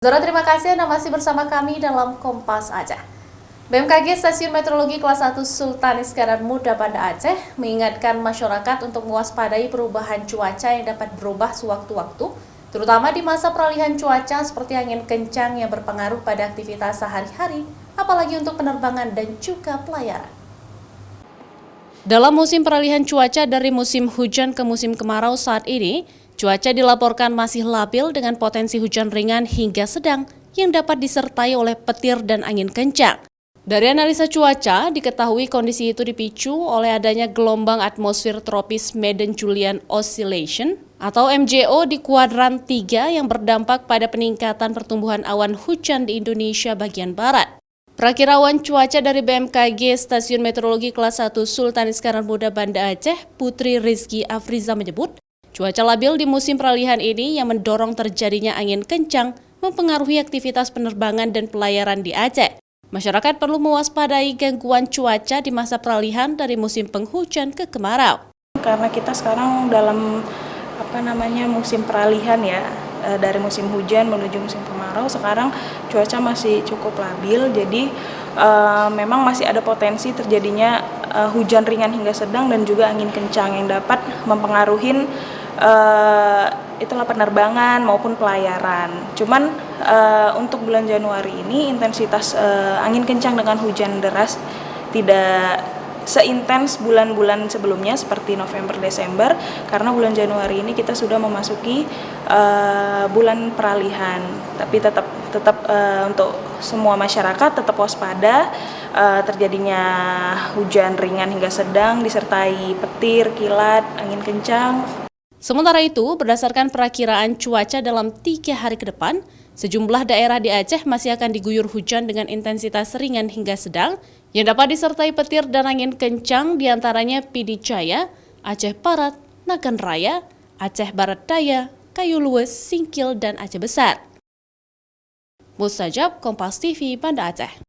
Saudara, terima kasih Anda masih bersama kami dalam Kompas Aceh. BMKG Stasiun Meteorologi Kelas 1 Sultan Iskandar Muda Banda Aceh mengingatkan masyarakat untuk mewaspadai perubahan cuaca yang dapat berubah sewaktu-waktu, terutama di masa peralihan cuaca seperti angin kencang yang berpengaruh pada aktivitas sehari-hari, apalagi untuk penerbangan dan juga pelayaran. Dalam musim peralihan cuaca dari musim hujan ke musim kemarau saat ini, cuaca dilaporkan masih labil dengan potensi hujan ringan hingga sedang yang dapat disertai oleh petir dan angin kencang. Dari analisa cuaca, diketahui kondisi itu dipicu oleh adanya gelombang atmosfer tropis Madden-Julian Oscillation atau MJO di kuadran 3 yang berdampak pada peningkatan pertumbuhan awan hujan di Indonesia bagian barat. Perakirawan cuaca dari BMKG Stasiun Meteorologi Kelas 1 Sultan Iskandar Muda Banda Aceh, Putri Rizky Afriza menyebut, cuaca labil di musim peralihan ini yang mendorong terjadinya angin kencang mempengaruhi aktivitas penerbangan dan pelayaran di Aceh. Masyarakat perlu mewaspadai gangguan cuaca di masa peralihan dari musim penghujan ke kemarau. Karena kita sekarang dalam musim peralihan ya, dari musim hujan menuju musim kemarau, sekarang cuaca masih cukup labil, jadi memang masih ada potensi terjadinya hujan ringan hingga sedang dan juga angin kencang yang dapat mempengaruhi itulah penerbangan maupun pelayaran. Cuman untuk bulan Januari ini intensitas angin kencang dengan hujan deras tidak seintens bulan-bulan sebelumnya seperti November, Desember, karena bulan Januari ini kita sudah memasuki bulan peralihan. Tapi tetap untuk semua masyarakat tetap waspada terjadinya hujan ringan hingga sedang disertai petir, kilat, angin kencang. Sementara itu, berdasarkan perakiraan cuaca dalam 3 hari ke depan, sejumlah daerah di Aceh masih akan diguyur hujan dengan intensitas ringan hingga sedang yang dapat disertai petir dan angin kencang diantaranya Pidi Jaya, Aceh Barat, Nagan Raya, Aceh Barat Daya, Kayu Lues, Singkil, dan Aceh Besar. Mustajab, Kompas TV, Banda Aceh.